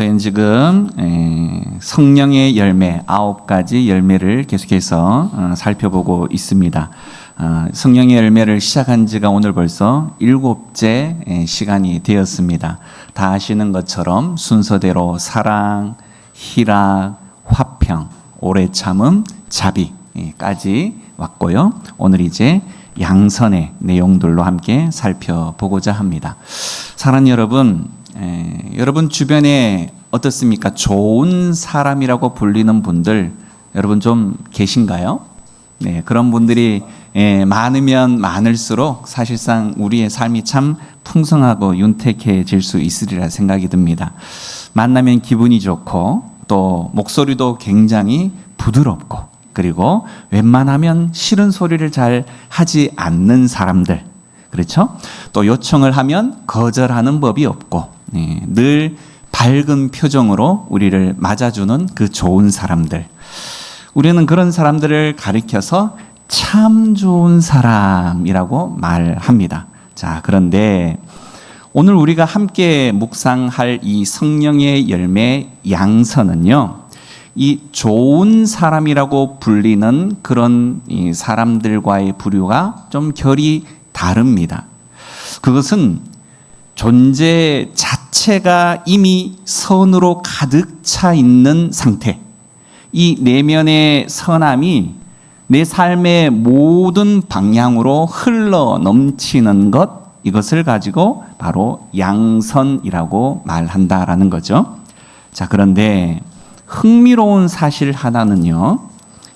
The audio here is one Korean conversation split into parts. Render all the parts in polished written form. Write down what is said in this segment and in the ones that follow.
저희는 지금 성령의 열매 9가지 열매를 계속해서 살펴보고 있습니다. 성령의 열매를 시작한 지가 오늘 벌써 7째 시간이 되었습니다. 다 아시는 것처럼 순서대로 사랑, 희락, 화평, 오래 참음, 자비까지 왔고요. 오늘 이제 양선의 내용들로 함께 살펴보고자 합니다. 사랑하는 여러분, 여러분 주변에 어떻습니까? 좋은 사람이라고 불리는 분들 여러분 좀 계신가요? 네, 그런 분들이 많으면 많을수록 사실상 우리의 삶이 참 풍성하고 윤택해질 수 있으리라 생각이 듭니다. 만나면 기분이 좋고 또 목소리도 굉장히 부드럽고 그리고 웬만하면 싫은 소리를 잘 하지 않는 사람들, 그렇죠? 또 요청을 하면 거절하는 법이 없고 늘 밝은 표정으로 우리를 맞아주는 그 좋은 사람들, 우리는 그런 사람들을 가리켜서 참 좋은 사람이라고 말합니다. 자, 그런데 오늘 우리가 함께 묵상할 이 성령의 열매 양선은요, 이 좋은 사람이라고 불리는 그런 이 사람들과의 부류가 좀 결이 다릅니다. 그것은 존재 자체가 이미 선으로 가득 차 있는 상태, 이 내면의 선함이 내 삶의 모든 방향으로 흘러 넘치는 것, 이것을 가지고 바로 양선이라고 말한다라는 거죠. 자, 그런데 흥미로운 사실 하나는요,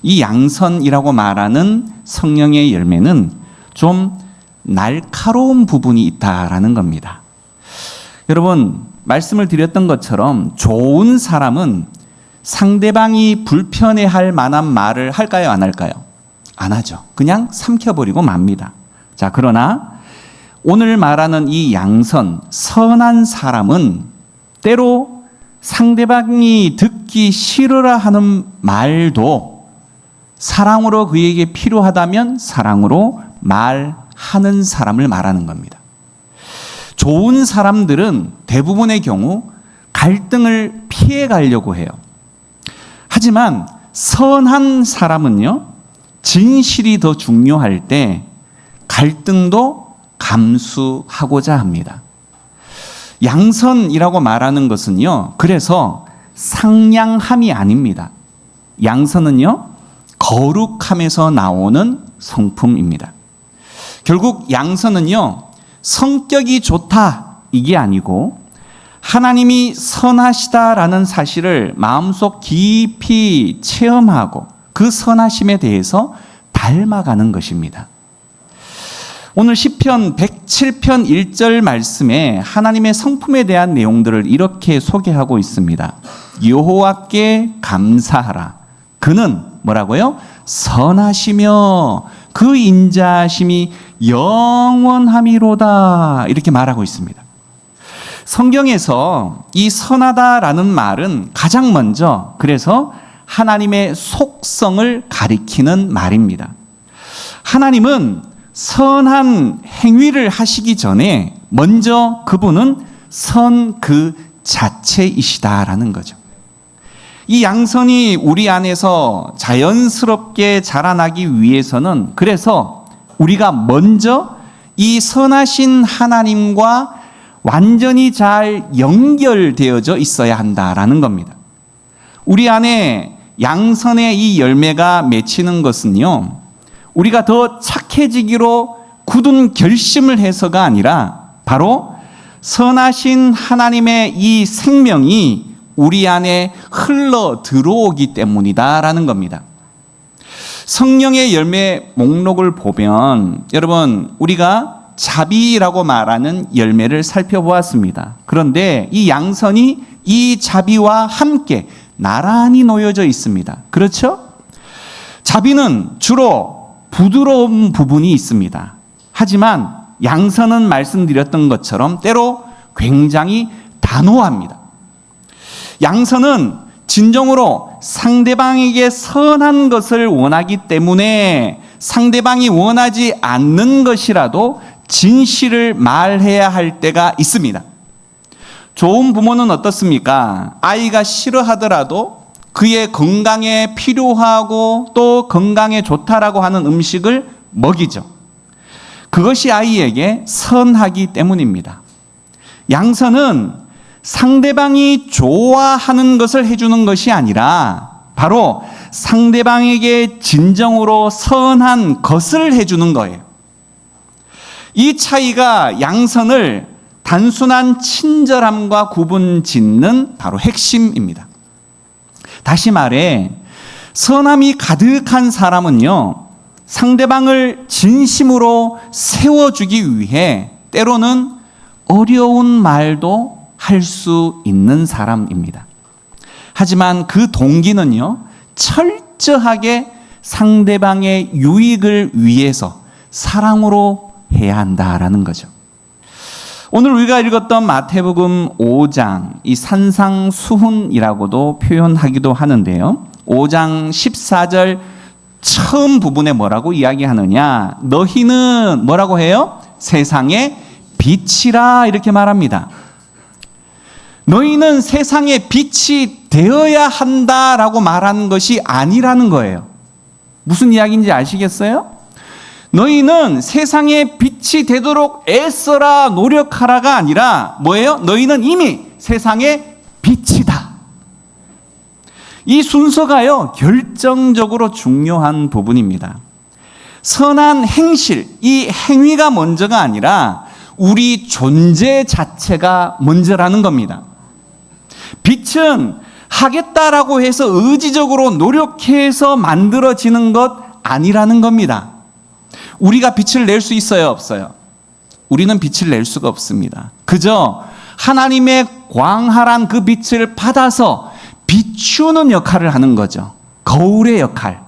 이 양선이라고 말하는 성령의 열매는 좀 날카로운 부분이 있다라는 겁니다. 여러분, 말씀을 드렸던 것처럼 좋은 사람은 상대방이 불편해할 만한 말을 할까요, 안 할까요? 안 하죠. 그냥 삼켜버리고 맙니다. 자, 그러나 오늘 말하는 이 양선, 선한 사람은 때로 상대방이 듣기 싫으라 하는 말도 사랑으로 그에게 필요하다면 사랑으로 말하는 사람을 말하는 겁니다. 좋은 사람들은 대부분의 경우 갈등을 피해 가려고 해요. 하지만 선한 사람은요, 진실이 더 중요할 때 갈등도 감수하고자 합니다. 양선이라고 말하는 것은요, 그래서 상냥함이 아닙니다. 양선은요, 거룩함에서 나오는 성품입니다. 결국 양선은요, 성격이 좋다 이게 아니고 하나님이 선하시다라는 사실을 마음속 깊이 체험하고 그 선하심에 대해서 닮아가는 것입니다. 오늘 시편 107편 1절 말씀에 하나님의 성품에 대한 내용들을 이렇게 소개하고 있습니다. 여호와께 감사하라. 그는 뭐라고요? 선하시며 그 인자하심이 영원함이로다. 이렇게 말하고 있습니다. 성경에서 이 선하다라는 말은 가장 먼저 그래서 하나님의 속성을 가리키는 말입니다. 하나님은 선한 행위를 하시기 전에 먼저 그분은 선 그 자체이시다라는 거죠. 이 양선이 우리 안에서 자연스럽게 자라나기 위해서는 그래서 우리가 먼저 이 선하신 하나님과 완전히 잘 연결되어져 있어야 한다라는 겁니다. 우리 안에 양선의 이 열매가 맺히는 것은요, 우리가 더 착해지기로 굳은 결심을 해서가 아니라 바로 선하신 하나님의 이 생명이 우리 안에 흘러 들어오기 때문이다라는 겁니다. 성령의 열매 목록을 보면 여러분, 우리가 자비라고 말하는 열매를 살펴보았습니다. 그런데 이 양선이 이 자비와 함께 나란히 놓여져 있습니다. 그렇죠? 자비는 주로 부드러운 부분이 있습니다. 하지만 양선은 말씀드렸던 것처럼 때로 굉장히 단호합니다. 양선은 진정으로 상대방에게 선한 것을 원하기 때문에 상대방이 원하지 않는 것이라도 진실을 말해야 할 때가 있습니다. 좋은 부모는 어떻습니까? 아이가 싫어하더라도 그의 건강에 필요하고 또 건강에 좋다라고 하는 음식을 먹이죠. 그것이 아이에게 선하기 때문입니다. 양선은 상대방이 좋아하는 것을 해주는 것이 아니라 바로 상대방에게 진정으로 선한 것을 해주는 거예요. 이 차이가 양선을 단순한 친절함과 구분 짓는 바로 핵심입니다. 다시 말해, 선함이 가득한 사람은요, 상대방을 진심으로 세워주기 위해 때로는 어려운 말도 할 수 있는 사람입니다. 하지만 그 동기는요, 철저하게 상대방의 유익을 위해서 사랑으로 해야 한다라는 거죠. 오늘 우리가 읽었던 마태복음 5장, 이 산상수훈이라고도 표현하기도 하는데요. 5장 14절 처음 부분에 뭐라고 이야기하느냐? 너희는 뭐라고 해요? 세상의 빛이라 이렇게 말합니다. 너희는 세상의 빛이 되어야 한다라고 말하는 것이 아니라는 거예요. 무슨 이야기인지 아시겠어요? 너희는 세상의 빛이 되도록 애써라 노력하라가 아니라 뭐예요? 너희는 이미 세상의 빛이다. 이 순서가요, 결정적으로 중요한 부분입니다. 선한 행실, 이 행위가 먼저가 아니라 우리 존재 자체가 먼저라는 겁니다. 빛은 하겠다라고 해서 의지적으로 노력해서 만들어지는 것 아니라는 겁니다. 우리가 빛을 낼 수 있어요, 없어요? 우리는 빛을 낼 수가 없습니다. 그저 하나님의 광활한 그 빛을 받아서 비추는 역할을 하는 거죠. 거울의 역할.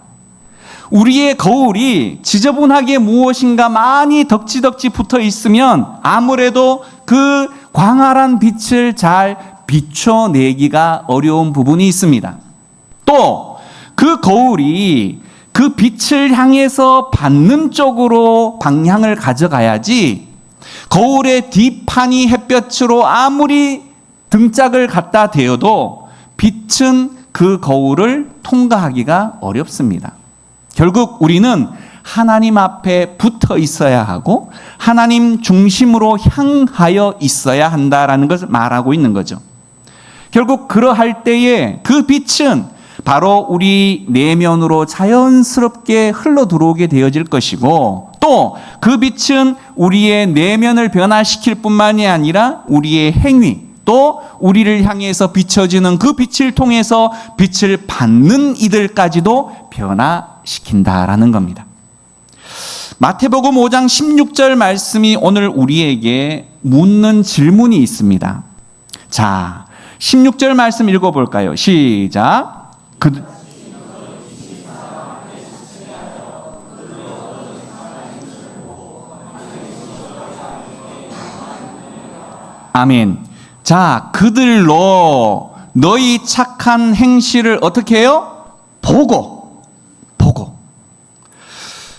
우리의 거울이 지저분하게 무엇인가 많이 덕지덕지 붙어 있으면 아무래도 그 광활한 빛을 잘 비춰내기가 어려운 부분이 있습니다. 또 그 거울이 그 빛을 향해서 받는 쪽으로 방향을 가져가야지, 거울의 뒷판이 햇볕으로 아무리 등짝을 갖다 대어도 빛은 그 거울을 통과하기가 어렵습니다. 결국 우리는 하나님 앞에 붙어 있어야 하고 하나님 중심으로 향하여 있어야 한다라는 것을 말하고 있는 거죠. 결국 그러할 때에 그 빛은 바로 우리 내면으로 자연스럽게 흘러 들어오게 되어질 것이고, 또 그 빛은 우리의 내면을 변화시킬 뿐만이 아니라 우리의 행위, 또 우리를 향해서 비춰지는 그 빛을 통해서 빛을 받는 이들까지도 변화시킨다라는 겁니다. 마태복음 5장 16절 말씀이 오늘 우리에게 묻는 질문이 있습니다. 자, 16절 말씀 읽어볼까요? 시작. 아멘. 자, 그들로 너희 착한 행실을 어떻게 해요? 보고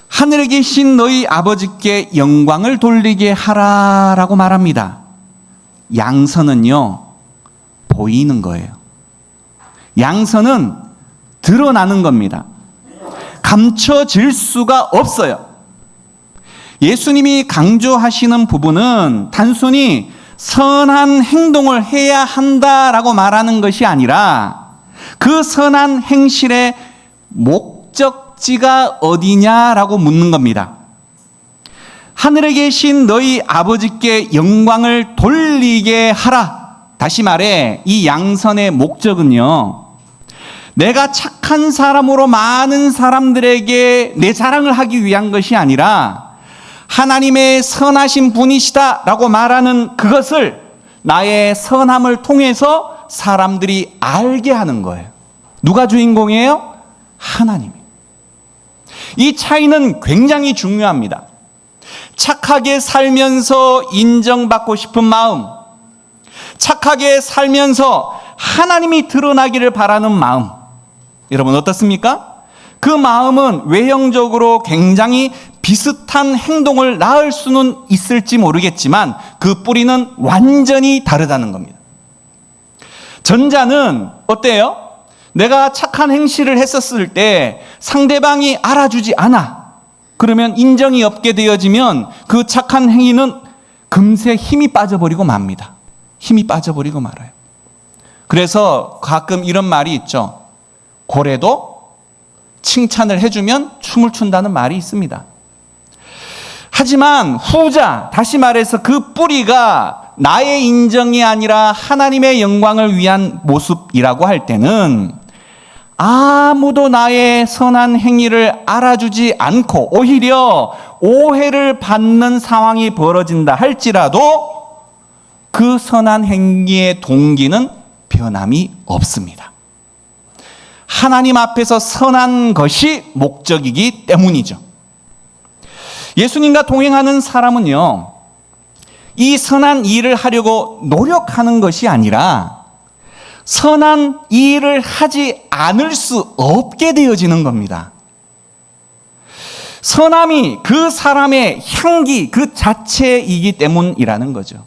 하늘에 계신 너희 아버지께 영광을 돌리게 하라라고 말합니다. 양선은요, 보이는 거예요. 양선은 드러나는 겁니다. 감춰질 수가 없어요. 예수님이 강조하시는 부분은 단순히 선한 행동을 해야 한다라고 말하는 것이 아니라 그 선한 행실의 목적지가 어디냐라고 묻는 겁니다. 하늘에 계신 너희 아버지께 영광을 돌리게 하라. 다시 말해, 이 양선의 목적은요, 내가 착한 사람으로 많은 사람들에게 내 자랑을 하기 위한 것이 아니라 하나님의 선하신 분이시다라고 말하는 그것을 나의 선함을 통해서 사람들이 알게 하는 거예요. 누가 주인공이에요? 하나님이. 이 차이는 굉장히 중요합니다. 착하게 살면서 인정받고 싶은 마음, 착하게 살면서 하나님이 드러나기를 바라는 마음, 여러분 어떻습니까? 그 마음은 외형적으로 굉장히 비슷한 행동을 낳을 수는 있을지 모르겠지만 그 뿌리는 완전히 다르다는 겁니다. 전자는 어때요? 내가 착한 행실을 했었을 때 상대방이 알아주지 않아. 그러면 인정이 없게 되어지면 그 착한 행위는 금세 힘이 빠져버리고 맙니다. 힘이 빠져버리고 말아요. 그래서 가끔 이런 말이 있죠. 고래도 칭찬을 해주면 춤을 춘다는 말이 있습니다. 하지만 후자, 다시 말해서 그 뿌리가 나의 인정이 아니라 하나님의 영광을 위한 모습이라고 할 때는 아무도 나의 선한 행위를 알아주지 않고 오히려 오해를 받는 상황이 벌어진다 할지라도 그 선한 행위의 동기는 변함이 없습니다. 하나님 앞에서 선한 것이 목적이기 때문이죠. 예수님과 동행하는 사람은요, 이 선한 일을 하려고 노력하는 것이 아니라 선한 일을 하지 않을 수 없게 되어지는 겁니다. 선함이 그 사람의 향기 그 자체이기 때문이라는 거죠.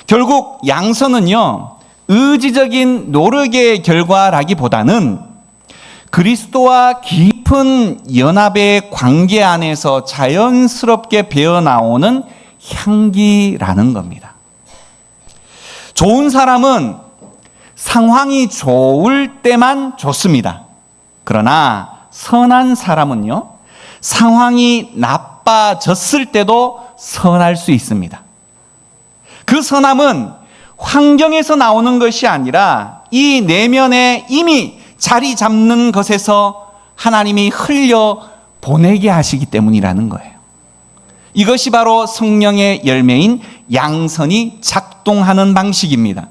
결국 양선은요, 의지적인 노력의 결과라기보다는 그리스도와 깊은 연합의 관계 안에서 자연스럽게 배어나오는 향기라는 겁니다. 좋은 사람은 상황이 좋을 때만 좋습니다. 그러나 선한 사람은요, 상황이 나빠졌을 때도 선할 수 있습니다. 그 선함은 환경에서 나오는 것이 아니라 이 내면에 이미 자리 잡는 것에서 하나님이 흘려 보내게 하시기 때문이라는 거예요. 이것이 바로 성령의 열매인 양선이 작동하는 방식입니다.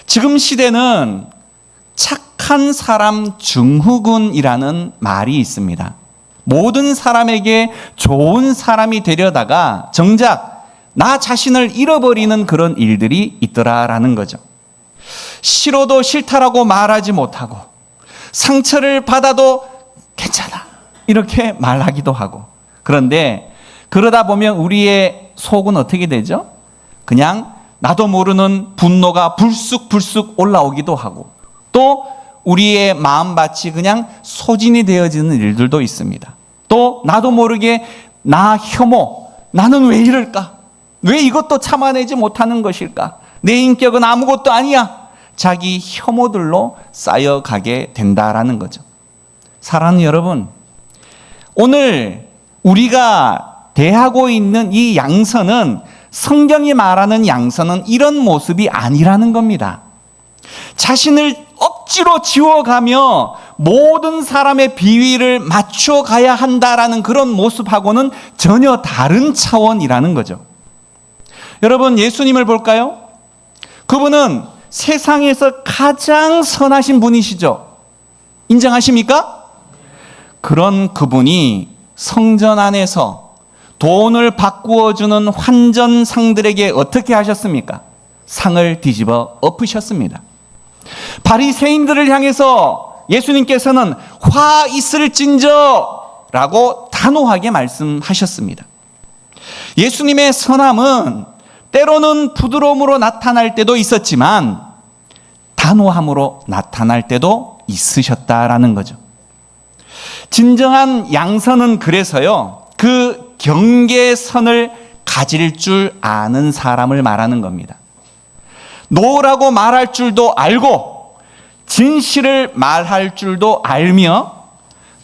지금 시대는 착한 사람 증후군이라는 말이 있습니다. 모든 사람에게 좋은 사람이 되려다가 정작 나 자신을 잃어버리는 그런 일들이 있더라라는 거죠. 싫어도 싫다라고 말하지 못하고 상처를 받아도 괜찮아 이렇게 말하기도 하고, 그런데 그러다 보면 우리의 속은 어떻게 되죠? 그냥 나도 모르는 분노가 불쑥불쑥 올라오기도 하고, 또 우리의 마음밭이 그냥 소진이 되어지는 일들도 있습니다. 또 나도 모르게 나 혐오, 나는 왜 이럴까? 왜 이것도 참아내지 못하는 것일까? 내 인격은 아무것도 아니야. 자기 혐오들로 쌓여가게 된다라는 거죠. 사랑하는 여러분, 오늘 우리가 대하고 있는 이 양선은, 성경이 말하는 양선은 이런 모습이 아니라는 겁니다. 자신을 억지로 지워가며 모든 사람의 비위를 맞춰가야 한다라는 그런 모습하고는 전혀 다른 차원이라는 거죠. 여러분, 예수님을 볼까요? 그분은 세상에서 가장 선하신 분이시죠. 인정하십니까? 그런 그분이 성전 안에서 돈을 바꾸어주는 환전상들에게 어떻게 하셨습니까? 상을 뒤집어 엎으셨습니다. 바리새인들을 향해서 예수님께서는 화 있을진저 라고 단호하게 말씀하셨습니다. 예수님의 선함은 때로는 부드러움으로 나타날 때도 있었지만 단호함으로 나타날 때도 있으셨다라는 거죠. 진정한 양선은 그래서요, 그 경계선을 가질 줄 아는 사람을 말하는 겁니다. 노라고 말할 줄도 알고 진실을 말할 줄도 알며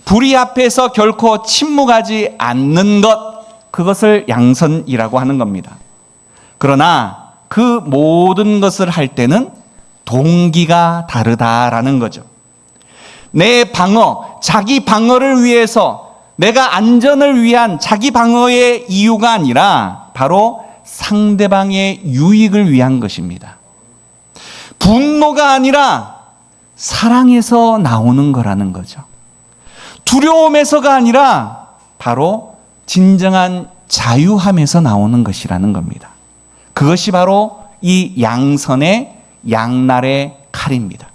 불의 앞에서 결코 침묵하지 않는 것, 그것을 양선이라고 하는 겁니다. 그러나 그 모든 것을 할 때는 동기가 다르다라는 거죠. 내 방어, 자기 방어를 위해서, 내가 안전을 위한 자기 방어의 이유가 아니라 바로 상대방의 유익을 위한 것입니다. 분노가 아니라 사랑에서 나오는 거라는 거죠. 두려움에서가 아니라 바로 진정한 자유함에서 나오는 것이라는 겁니다. 그것이 바로 이 양선의 양날의 칼입니다.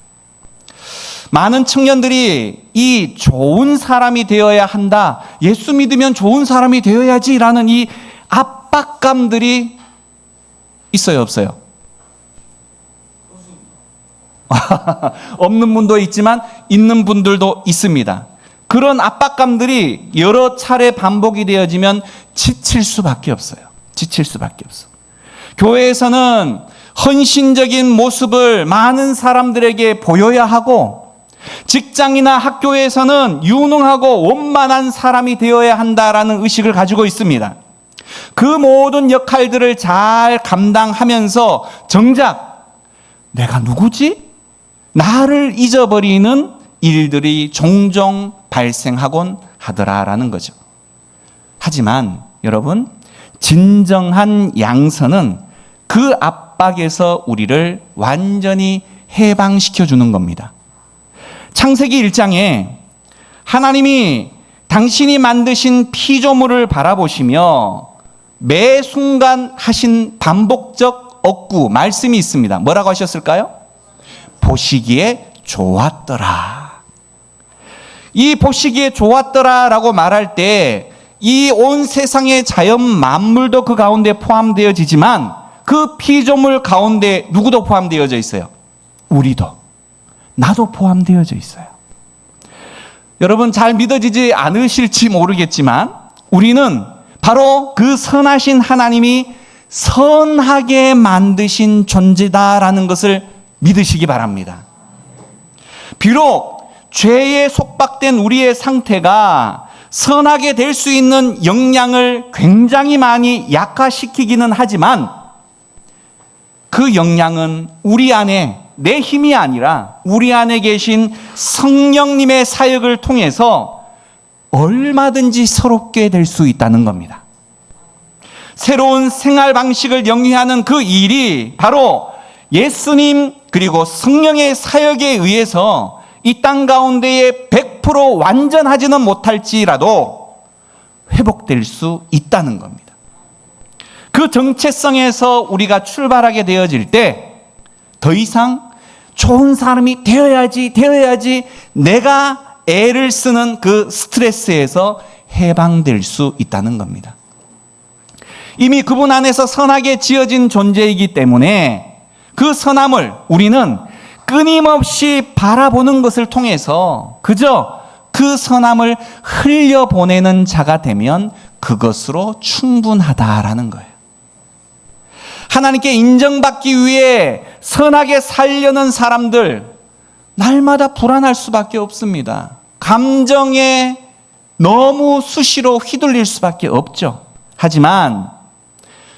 많은 청년들이 이 좋은 사람이 되어야 한다, 예수 믿으면 좋은 사람이 되어야지라는 이 압박감들이 있어요, 없어요? 없는 분도 있지만 있는 분들도 있습니다. 그런 압박감들이 여러 차례 반복이 되어지면 지칠 수밖에 없어요. 지칠 수밖에 없어. 교회에서는 헌신적인 모습을 많은 사람들에게 보여야 하고, 직장이나 학교에서는 유능하고 원만한 사람이 되어야 한다라는 의식을 가지고 있습니다. 그 모든 역할들을 잘 감당하면서 정작 내가 누구지? 나를 잊어버리는 일들이 종종 발생하곤 하더라라는 거죠. 하지만 여러분, 진정한 양선은 그 압박에서 우리를 완전히 해방시켜 주는 겁니다. 창세기 1장에 하나님이 당신이 만드신 피조물을 바라보시며 매 순간 하신 반복적 억구, 말씀이 있습니다. 뭐라고 하셨을까요? 보시기에 좋았더라. 이 보시기에 좋았더라라고 말할 때 이 온 세상의 자연 만물도 그 가운데 포함되어지지만 그 피조물 가운데 누구도 포함되어져 있어요? 우리도, 나도 포함되어져 있어요. 여러분, 잘 믿어지지 않으실지 모르겠지만 우리는 바로 그 선하신 하나님이 선하게 만드신 존재다라는 것을 믿으시기 바랍니다. 비록 죄에 속박된 우리의 상태가 선하게 될 수 있는 역량을 굉장히 많이 약화시키기는 하지만 그 역량은 우리 안에, 내 힘이 아니라 우리 안에 계신 성령님의 사역을 통해서 얼마든지 새롭게 될 수 있다는 겁니다. 새로운 생활 방식을 영위하는 그 일이 바로 예수님 그리고 성령의 사역에 의해서 이 땅 가운데에 100% 완전하지는 못할지라도 회복될 수 있다는 겁니다. 그 정체성에서 우리가 출발하게 되어질 때 더 이상 좋은 사람이 되어야지 내가 애를 쓰는 그 스트레스에서 해방될 수 있다는 겁니다. 이미 그분 안에서 선하게 지어진 존재이기 때문에 그 선함을 우리는 끊임없이 바라보는 것을 통해서 그저 그 선함을 흘려보내는 자가 되면 그것으로 충분하다라는 거예요. 하나님께 인정받기 위해 선하게 살려는 사람들, 날마다 불안할 수밖에 없습니다. 감정에 너무 수시로 휘둘릴 수밖에 없죠. 하지만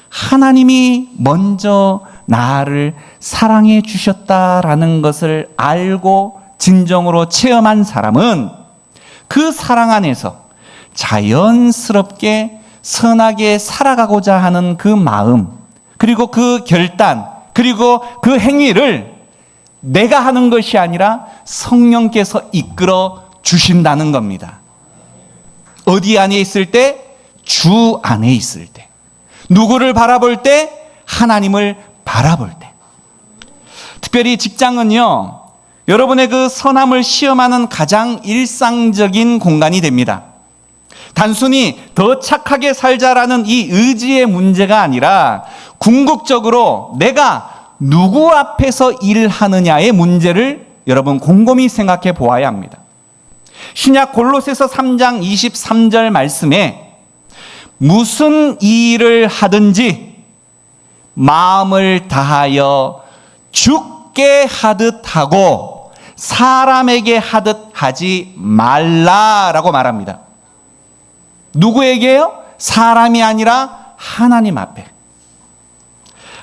하나님이 먼저 나를 사랑해 주셨다라는 것을 알고 진정으로 체험한 사람은 그 사랑 안에서 자연스럽게 선하게 살아가고자 하는 그 마음, 그리고 그 결단, 그리고 그 행위를 내가 하는 것이 아니라 성령께서 이끌어 주신다는 겁니다. 어디 안에 있을 때? 주 안에 있을 때. 누구를 바라볼 때? 하나님을 바라볼 때. 특별히 직장은요, 여러분의 그 선함을 시험하는 가장 일상적인 공간이 됩니다. 단순히 더 착하게 살자라는 이 의지의 문제가 아니라 궁극적으로 내가 누구 앞에서 일하느냐의 문제를 여러분 곰곰이 생각해 보아야 합니다. 신약 골로새서 3장 23절 말씀에 무슨 일을 하든지 마음을 다하여 주께 하듯 하고 사람에게 하듯 하지 말라라고 말합니다. 누구에게요? 사람이 아니라 하나님 앞에.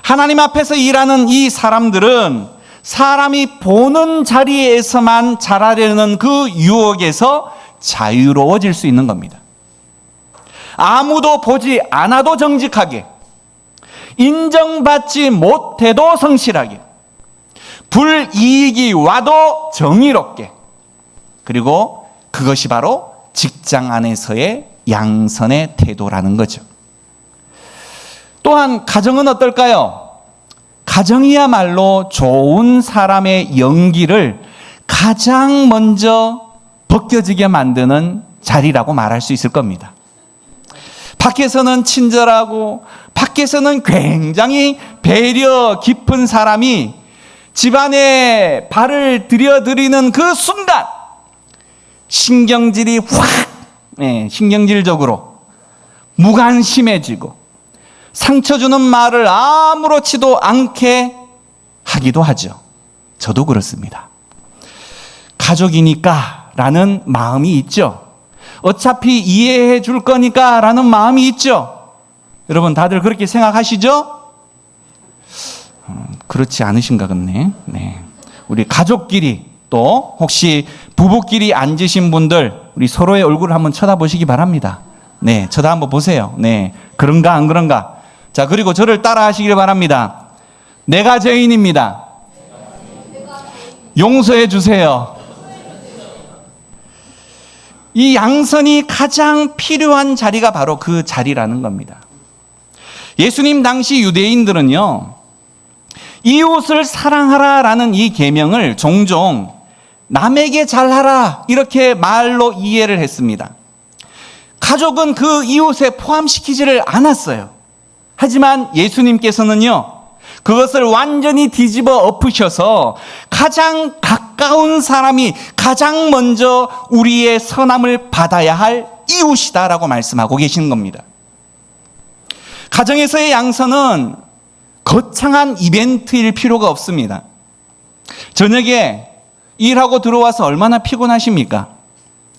하나님 앞에서 일하는 이 사람들은 사람이 보는 자리에서만 잘하려는 그 유혹에서 자유로워질 수 있는 겁니다. 아무도 보지 않아도 정직하게, 인정받지 못해도 성실하게, 불이익이 와도 정의롭게, 그리고 그것이 바로 직장 안에서의 양선의 태도라는 거죠. 또한 가정은 어떨까요? 가정이야말로 좋은 사람의 연기를 가장 먼저 벗겨지게 만드는 자리라고 말할 수 있을 겁니다. 밖에서는 친절하고 밖에서는 굉장히 배려 깊은 사람이 집안에 발을 들여드리는 그 순간 신경질이 신경질적으로 무관심해지고 상처 주는 말을 아무렇지도 않게 하기도 하죠. 저도 그렇습니다. 가족이니까 라는 마음이 있죠. 어차피 이해해 줄 거니까 라는 마음이 있죠. 여러분 다들 그렇게 생각하시죠? 그렇지 않으신가 같네. 네. 우리 가족끼리 또 혹시 부부끼리 앉으신 분들 우리 서로의 얼굴을 한번 쳐다보시기 바랍니다. 네, 쳐다 한번 보세요. 네, 그런가 안 그런가. 자, 그리고 저를 따라하시길 바랍니다. 내가 죄인입니다. 용서해 주세요. 이 양선이 가장 필요한 자리가 바로 그 자리라는 겁니다. 예수님 당시 유대인들은요, 이웃을 사랑하라라는 이 계명을 종종 남에게 잘하라 이렇게 말로 이해를 했습니다. 가족은 그 이웃에 포함시키지를 않았어요. 하지만 예수님께서는요, 그것을 완전히 뒤집어 엎으셔서 가장 가까운 사람이 가장 먼저 우리의 선함을 받아야 할 이웃이다라고 말씀하고 계시는 겁니다. 가정에서의 양선은 거창한 이벤트일 필요가 없습니다. 저녁에 일하고 들어와서 얼마나 피곤하십니까?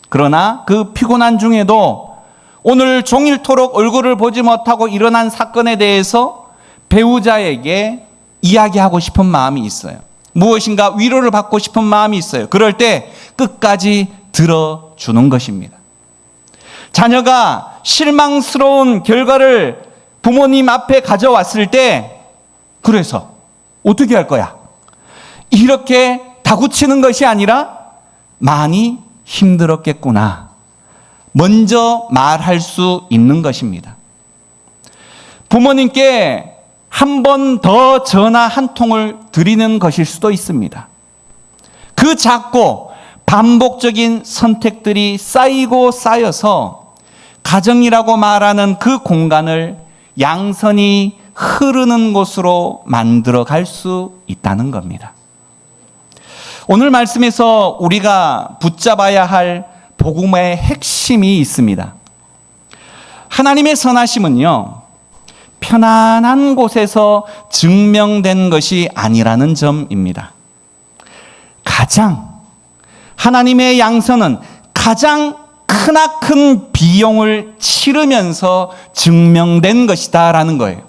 그러나 그 피곤한 중에도 오늘 종일토록 얼굴을 보지 못하고 일어난 사건에 대해서 배우자에게 이야기하고 싶은 마음이 있어요. 무엇인가 위로를 받고 싶은 마음이 있어요. 그럴 때 끝까지 들어주는 것입니다. 자녀가 실망스러운 결과를 부모님 앞에 가져왔을 때 그래서 어떻게 할 거야? 이렇게 다구치는 것이 아니라 많이 힘들었겠구나. 먼저 말할 수 있는 것입니다. 부모님께 한 번 더 전화 한 통을 드리는 것일 수도 있습니다. 그 작고 반복적인 선택들이 쌓이고 쌓여서 가정이라고 말하는 그 공간을 양선이 흐르는 곳으로 만들어 갈 수 있다는 겁니다. 오늘 말씀에서 우리가 붙잡아야 할 복음의 핵심이 있습니다. 하나님의 선하심은요, 편안한 곳에서 증명된 것이 아니라는 점입니다. 하나님의 양선은 가장 크나큰 비용을 치르면서 증명된 것이다라는 거예요.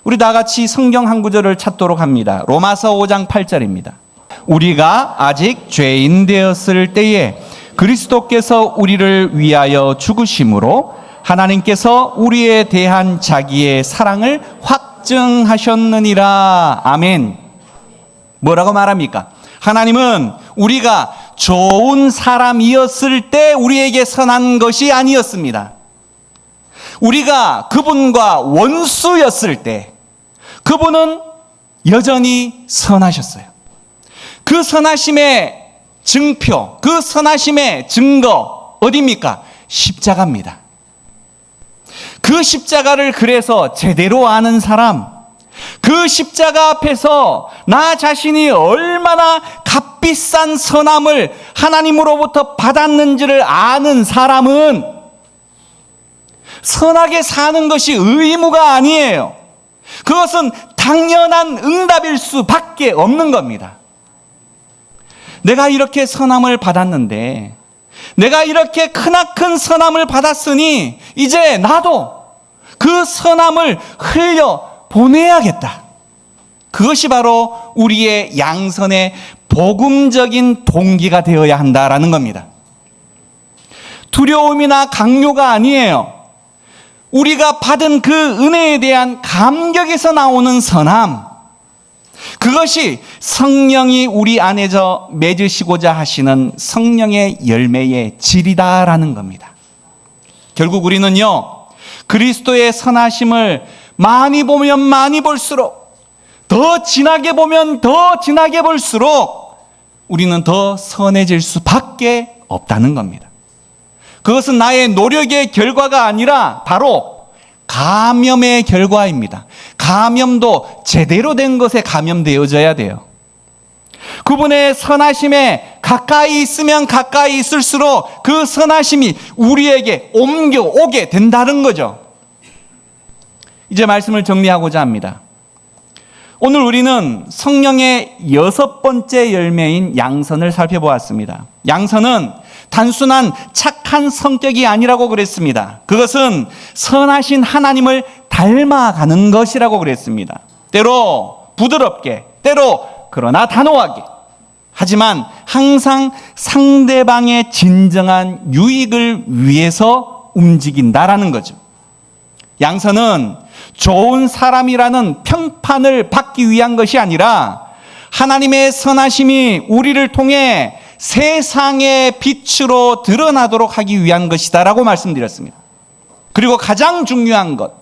우리 다 같이 성경 한 구절을 찾도록 합니다. 로마서 5장 8절입니다. 우리가 아직 죄인 되었을 때에 그리스도께서 우리를 위하여 죽으심으로 하나님께서 우리에 대한 자기의 사랑을 확증하셨느니라. 아멘. 뭐라고 말합니까? 하나님은 우리가 좋은 사람이었을 때 우리에게 선한 것이 아니었습니다. 우리가 그분과 원수였을 때 그분은 여전히 선하셨어요. 그 선하심의 증표, 그 선하심의 증거 어디입니까? 십자가입니다. 그 십자가를 그래서 제대로 아는 사람, 그 십자가 앞에서 나 자신이 얼마나 값비싼 선함을 하나님으로부터 받았는지를 아는 사람은 선하게 사는 것이 의무가 아니에요. 그것은 당연한 응답일 수밖에 없는 겁니다. 내가 이렇게 선함을 받았는데, 내가 이렇게 크나큰 선함을 받았으니 이제 나도 그 선함을 흘려 보내야겠다. 그것이 바로 우리의 양선의 복음적인 동기가 되어야 한다라는 겁니다. 두려움이나 강요가 아니에요. 우리가 받은 그 은혜에 대한 감격에서 나오는 선함, 그것이 성령이 우리 안에서 맺으시고자 하시는 성령의 열매의 질이다라는 겁니다. 결국 우리는요, 그리스도의 선하심을 많이 보면 많이 볼수록, 더 진하게 보면 더 진하게 볼수록 우리는 더 선해질 수밖에 없다는 겁니다. 그것은 나의 노력의 결과가 아니라 바로 감염의 결과입니다. 감염도 제대로 된 것에 감염되어져야 돼요. 그분의 선하심에 가까이 있으면 가까이 있을수록 그 선하심이 우리에게 옮겨오게 된다는 거죠. 이제 말씀을 정리하고자 합니다. 오늘 우리는 성령의 6번째 열매인 양선을 살펴보았습니다. 양선은 단순한 착한 성격이 아니라고 그랬습니다. 그것은 선하신 하나님을 닮아가는 것이라고 그랬습니다. 때로 부드럽게, 때로 그러나 단호하게, 하지만 항상 상대방의 진정한 유익을 위해서 움직인다라는 거죠. 양선은 좋은 사람이라는 평판을 받기 위한 것이 아니라 하나님의 선하심이 우리를 통해 세상의 빛으로 드러나도록 하기 위한 것이다라고 말씀드렸습니다. 그리고 가장 중요한 것,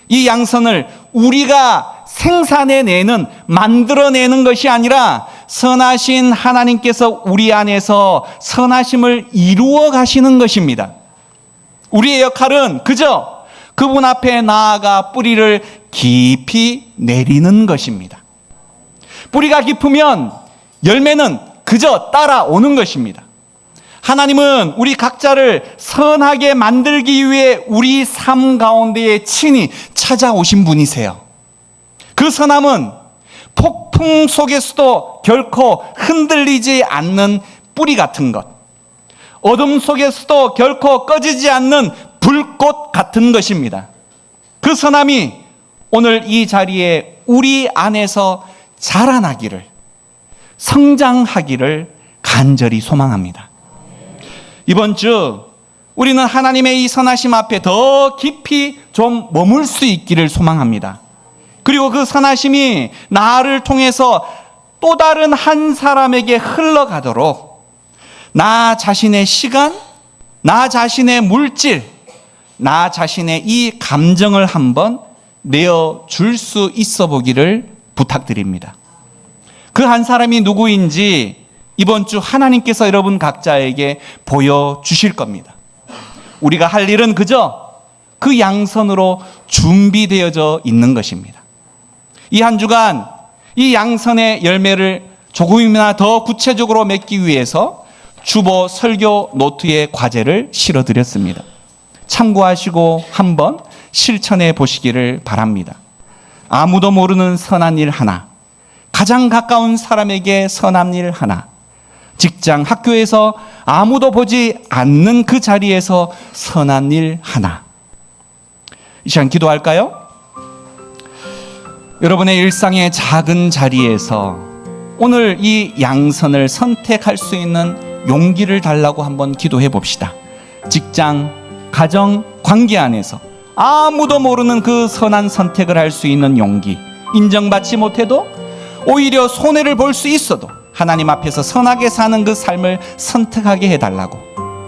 이 양선을 우리가 생산해내는, 만들어내는 것이 아니라 선하신 하나님께서 우리 안에서 선하심을 이루어 가시는 것입니다. 우리의 역할은 그저 그분 앞에 나아가 뿌리를 깊이 내리는 것입니다. 뿌리가 깊으면 열매는 그저 따라오는 것입니다. 하나님은 우리 각자를 선하게 만들기 위해 우리 삶 가운데에 친히 찾아오신 분이세요. 그 선함은 폭풍 속에서도 결코 흔들리지 않는 뿌리 같은 것, 어둠 속에서도 결코 꺼지지 않는 불꽃 같은 것입니다. 그 선함이 오늘 이 자리에 우리 안에서 자라나기를, 성장하기를 간절히 소망합니다. 이번 주 우리는 하나님의 이 선하심 앞에 더 깊이 좀 머물 수 있기를 소망합니다. 그리고 그 선하심이 나를 통해서 또 다른 한 사람에게 흘러가도록 나 자신의 시간, 나 자신의 물질, 나 자신의 이 감정을 한번 내어줄 수 있어 보기를 부탁드립니다. 그 한 사람이 누구인지 이번 주 하나님께서 여러분 각자에게 보여주실 겁니다. 우리가 할 일은 그저 그 양선으로 준비되어져 있는 것입니다. 이 한 주간 이 양선의 열매를 조금이나 더 구체적으로 맺기 위해서 주보 설교 노트에 과제를 실어드렸습니다. 참고하시고 한번 실천해 보시기를 바랍니다. 아무도 모르는 선한 일 하나, 가장 가까운 사람에게 선한 일 하나, 직장, 학교에서 아무도 보지 않는 그 자리에서 선한 일 하나. 이 시간 기도할까요? 여러분의 일상의 작은 자리에서 오늘 이 양선을 선택할 수 있는 용기를 달라고 한번 기도해 봅시다. 직장, 가정, 관계 안에서 아무도 모르는 그 선한 선택을 할 수 있는 용기, 인정받지 못해도 오히려 손해를 볼 수 있어도 하나님 앞에서 선하게 사는 그 삶을 선택하게 해달라고,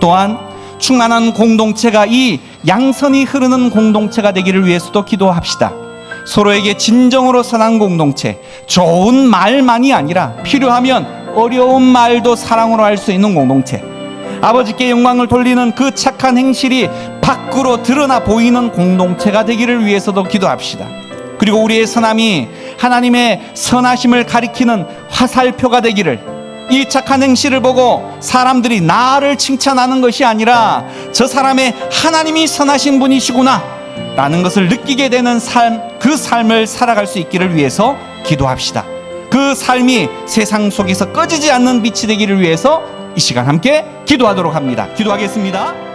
또한 충만한 공동체가 이 양선이 흐르는 공동체가 되기를 위해서도 기도합시다. 서로에게 진정으로 선한 공동체, 좋은 말만이 아니라 필요하면 어려운 말도 사랑으로 할 수 있는 공동체, 아버지께 영광을 돌리는 그 착한 행실이 밖으로 드러나 보이는 공동체가 되기를 위해서도 기도합시다. 그리고 우리의 선함이 하나님의 선하심을 가리키는 화살표가 되기를, 이 착한 행실을 보고 사람들이 나를 칭찬하는 것이 아니라 저 사람의 하나님이 선하신 분이시구나 라는 것을 느끼게 되는 삶, 그 삶을 살아갈 수 있기를 위해서 기도합시다. 그 삶이 세상 속에서 꺼지지 않는 빛이 되기를 위해서 이 시간 함께 기도하도록 합니다. 기도하겠습니다.